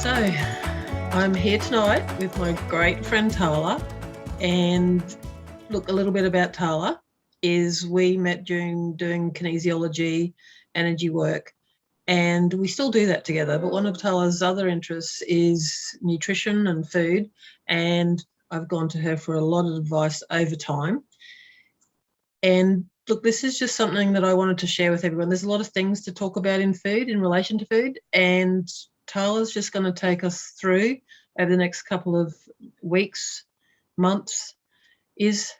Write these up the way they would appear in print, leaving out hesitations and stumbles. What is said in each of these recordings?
So I'm here tonight with my great friend Tarla, and look, a little bit about Tarla is we met during doing kinesiology, energy work, and we still do that together. But one of Tarla's other interests is nutrition and food, and I've gone to her for a lot of advice over time. And look, this is just something that I wanted to share with everyone. There's a lot of things to talk about in food, in relation to food, and Tarla's just going to take us through over the next couple of weeks, months, is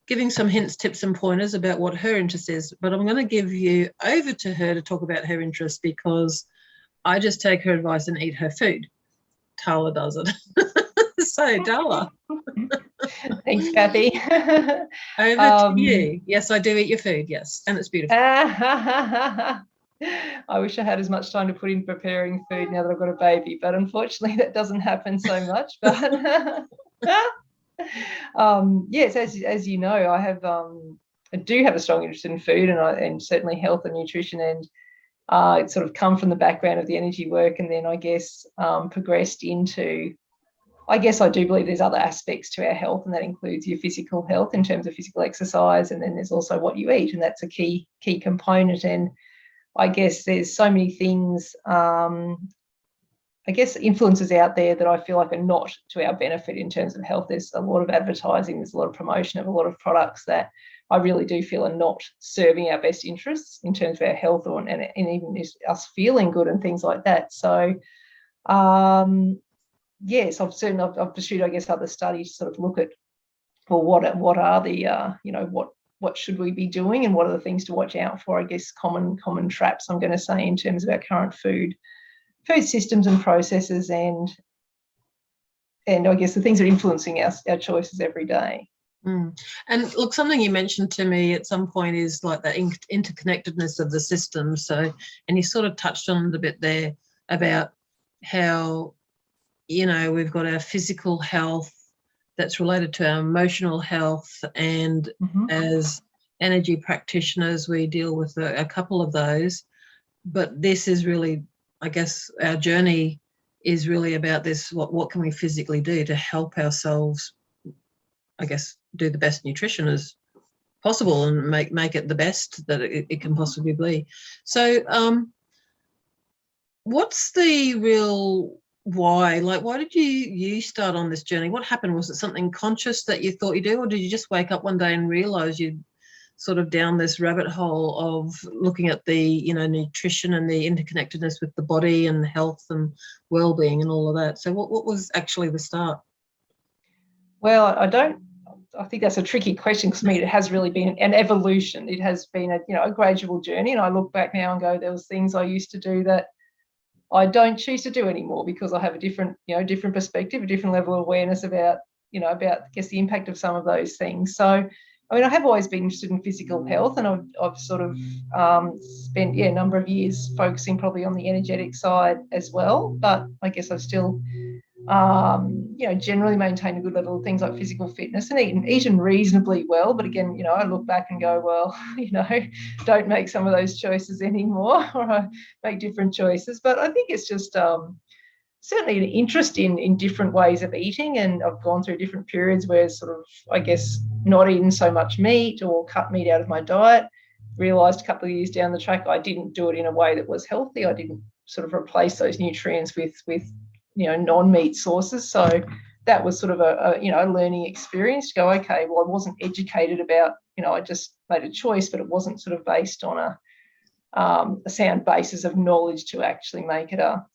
giving some hints, tips and pointers about what her interest is. But I'm going to give you over to her to talk about her interest, because I just take her advice and eat her food. Tarla does it. So, Tarla. Thanks, Kathy. Over to you. Yes, I do eat your food, yes, and it's beautiful. I wish I had as much time to put in preparing food now that I've got a baby, but unfortunately that doesn't happen so much. But yes, as you know, I do have a strong interest in food, and certainly health and nutrition, and it's sort of come from the background of the energy work, and then I guess progressed into, I guess I do believe there's other aspects to our health, and that includes your physical health in terms of physical exercise, and then there's also what you eat, and that's a key component. And I guess there's so many things, I guess, influences out there that I feel like are not to our benefit in terms of health. There's a lot of advertising, there's a lot of promotion of a lot of products that I really do feel are not serving our best interests in terms of our health, and even just us feeling good and things like that. So, yes, I've pursued, I guess, other studies to sort of look at, well, what are the what should we be doing, and what are the things to watch out for? I guess common traps, I'm going to say, in terms of our current food systems and processes, and I guess the things that are influencing our choices every day. And look, something you mentioned to me at some point is like the interconnectedness of the system. So, and you sort of touched on it a bit there about how, we've got our physical health that's related to our emotional health, and as energy practitioners we deal with a couple of those. But this is really, I guess, our journey is really about this, what can we physically do to help ourselves, I guess, do the best nutrition as possible and make it the best that it can possibly be. So what's the real why? Like, why did you start on this journey? What happened? Was it something conscious that you thought you do, or did you just wake up one day and realize you'd sort of down this rabbit hole of looking at the nutrition and the interconnectedness with the body and health and well-being and all of that? So what was actually the start? Well, I think that's a tricky question, because for me it has really been an evolution. It has been a gradual journey, and I look back now and go, there was things I used to do that I don't choose to do anymore, because I have a different perspective, a different level of awareness about I guess the impact of some of those things. So, I mean, I have always been interested in physical health, and I've sort of spent a number of years focusing probably on the energetic side as well. But I guess I've still generally maintain a good level of things like physical fitness, and eaten reasonably well. But again, I look back and go, well, don't make some of those choices anymore, or I make different choices. But I think it's just certainly an interest in different ways of eating, and I've gone through different periods where sort of, I guess, not eating so much meat or cut meat out of my diet. Realised a couple of years down the track I didn't do it in a way that was healthy. I didn't sort of replace those nutrients with non-meat sources. So that was sort of a learning experience to go, okay, well, I wasn't educated about, I just made a choice, but it wasn't sort of based on a sound basis of knowledge to actually make it a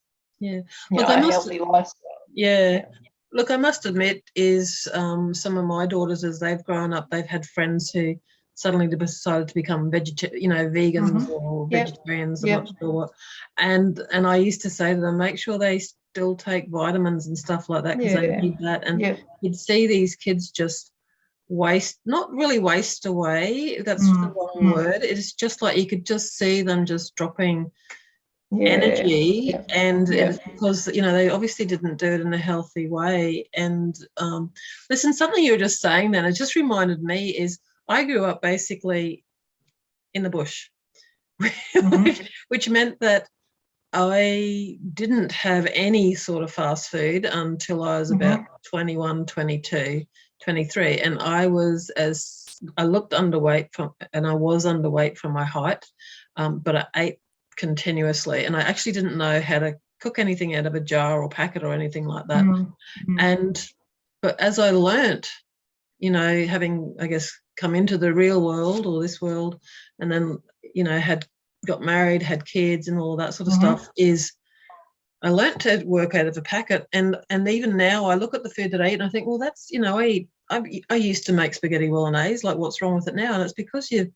healthy lifestyle. Yeah. Look, I must admit is some of my daughters, as they've grown up, they've had friends who suddenly decided to become vegans or vegetarians. I'm not sure what. And I used to say to them, make sure they still take vitamins and stuff like that, because they need that. And you'd see these kids just not really waste away. That's the wrong word. It's just like you could just see them just dropping energy, and it's because they obviously didn't do it in a healthy way. And listen, something you were just saying then, it just reminded me is I grew up basically in the bush, which meant that I didn't have any sort of fast food until I was about 21, 22, 23. And I looked underweight and I was underweight for my height, but I ate continuously. And I actually didn't know how to cook anything out of a jar or packet or anything like that. But as I learnt, having, I guess, come into the real world or this world, and then, got married, had kids and all of that sort of stuff, is I learnt to work out of a packet. And even now I look at the food that I eat and I think, well, that's, I used to make spaghetti bolognese, like what's wrong with it now? And it's because you're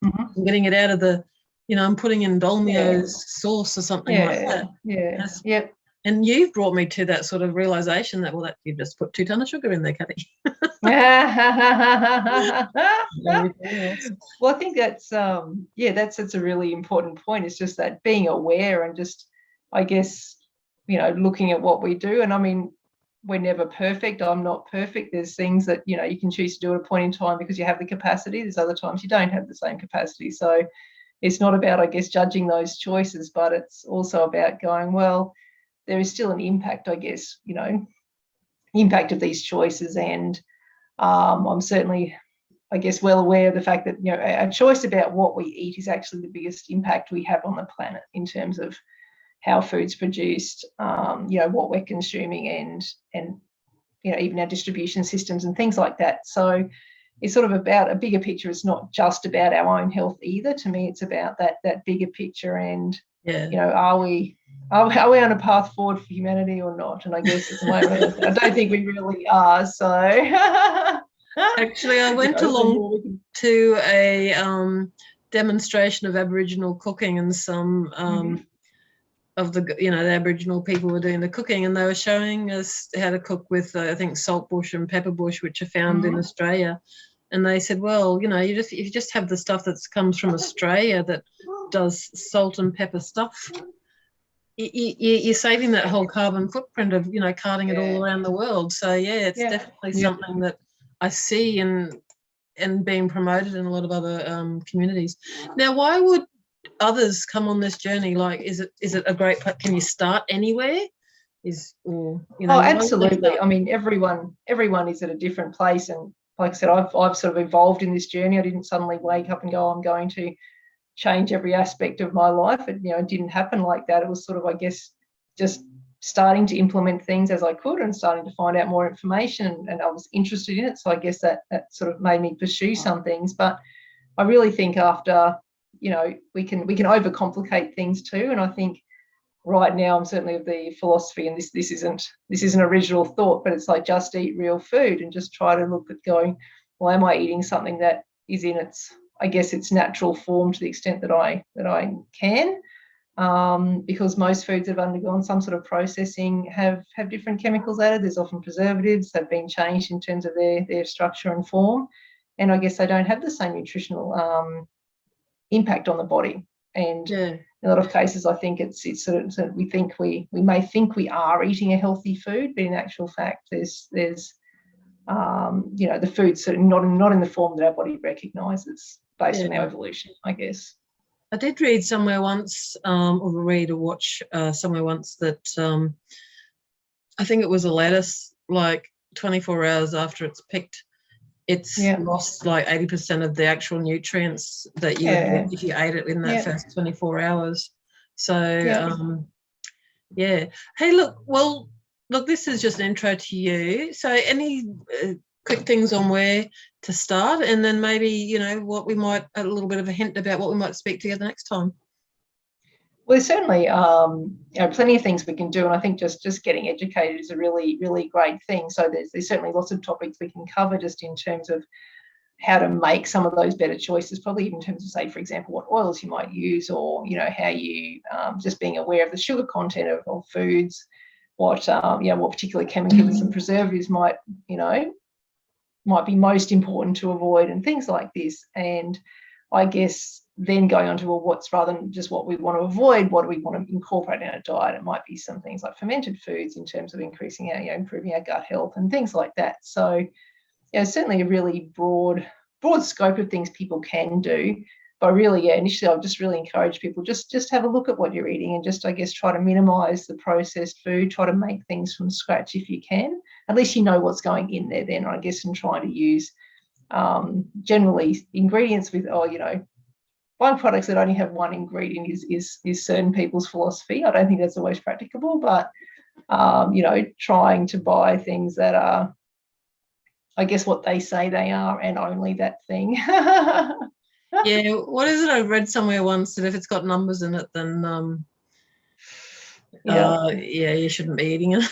getting it out of the, I'm putting in Dolmio's sauce or something like that. Yep. And you've brought me to that sort of realization that, well, you've just put 2 tons of sugar in there, Kathy. Well, I think that's that's a really important point. It's just that being aware and just, I guess, looking at what we do. And I mean, we're never perfect. I'm not perfect. There's things that, you can choose to do at a point in time because you have the capacity. There's other times you don't have the same capacity. So it's not about, I guess, judging those choices, but it's also about going, well, there is still an impact, I guess, impact of these choices. And I'm certainly, I guess, well aware of the fact that, a choice about what we eat is actually the biggest impact we have on the planet in terms of how food's produced, what we're consuming and even our distribution systems and things like that. So it's sort of about a bigger picture. It's not just about our own health either. To me, it's about that bigger picture. And, are we on a path forward for humanity or not? And I guess at the moment, I don't think we really are. So actually, I went along to a demonstration of Aboriginal cooking, and some of the the Aboriginal people were doing the cooking, and they were showing us how to cook with I think saltbush and pepperbush, which are found in Australia. And they said, well, if you just have the stuff that comes from Australia that does salt and pepper stuff, you're saving that whole carbon footprint of carting it all around the world. So it's definitely something that I see and being promoted in a lot of other communities. Now, why would others come on this journey? Like, is it a great place? Can you start anywhere? Absolutely. I mean, everyone is at a different place, and like I said, I've sort of evolved in this journey. I didn't suddenly wake up and go, I'm going to change every aspect of my life. It didn't happen like that. It was sort of, I guess, just starting to implement things as I could and starting to find out more information, and I was interested in it. So I guess that sort of made me pursue some things. But I really think after, we can overcomplicate things too. And I think right now I'm certainly of the philosophy, and this isn't original thought, but it's like just eat real food and just try to look at going, well, am I eating something that is in its, I guess, its natural form to the extent that I can, because most foods have undergone some sort of processing, have different chemicals added. There's often preservatives that have been changed in terms of their structure and form, and I guess they don't have the same nutritional impact on the body. And in a lot of cases, I think it's sort of we may think we are eating a healthy food, but in actual fact, there's the food's sort of not in the form that our body recognises based on our evolution, I guess. I did read somewhere once, or watch somewhere once that I think it was a lettuce, like 24 hours after it's picked, it's lost like 80% of the actual nutrients that you would get if you ate it in that first 24 hours. So, Hey, look, this is just an intro to you. So any quick things on where to start, and then maybe, what we might, a little bit of a hint about what we might speak together next time? Well, there's certainly plenty of things we can do, and I think just getting educated is a really, really great thing. So there's certainly lots of topics we can cover just in terms of how to make some of those better choices, probably even in terms of, say, for example, what oils you might use, or how you just being aware of the sugar content of foods, what particular chemicals and preservatives might be most important to avoid, and things like this. And I guess then going on to, well, what's, rather than just what we want to avoid, what do we want to incorporate in our diet? It might be some things like fermented foods in terms of increasing our, improving our gut health and things like that. So certainly a really broad scope of things people can do. but really, yeah, initially I've just really encouraged people just have a look at what you're eating, and just, I guess, try to minimize the processed food, try to make things from scratch if you can. At least you know what's going in there then, I guess, and trying to use generally ingredients with, buying products that only have one ingredient is certain people's philosophy. I don't think that's always practicable, but trying to buy things that are, I guess, what they say they are, and only that thing. Yeah, what is it? I read somewhere once that if it's got numbers in it, then you shouldn't be eating it.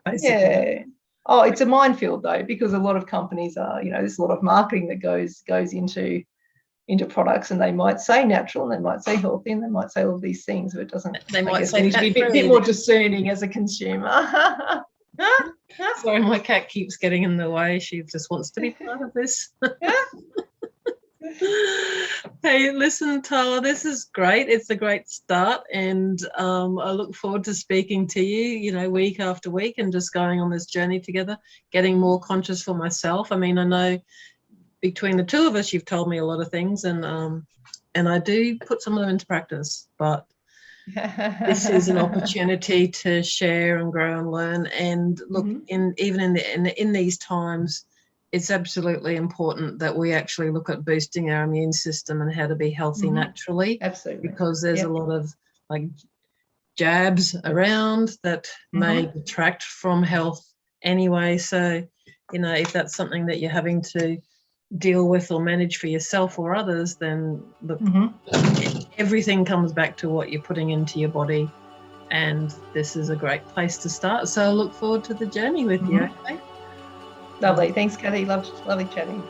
Basically. Yeah. Oh, it's a minefield though, because a lot of companies are, there's a lot of marketing that goes into products, and they might say natural, and they might say healthy, and they might say all these things, but it doesn't. They might I guess say we need to be a bit more discerning as a consumer. Sorry, my cat keeps getting in the way. She just wants to be part of this. Hey, listen, Tarla, this is great. It's a great start, and I look forward to speaking to you, week after week, and just going on this journey together, getting more conscious for myself. I mean, I know between the two of us, you've told me a lot of things, and I do put some of them into practice, but this is an opportunity to share and grow and learn. And look, in these times, it's absolutely important that we actually look at boosting our immune system and how to be healthy naturally. Absolutely. Because there's a lot of jabs around that may detract from health anyway. So, if that's something that you're having to deal with or manage for yourself or others, then look, everything comes back to what you're putting into your body, and this is a great place to start. So I look forward to the journey with you. Okay? Lovely. Thanks, Kathy. Lovely chatting.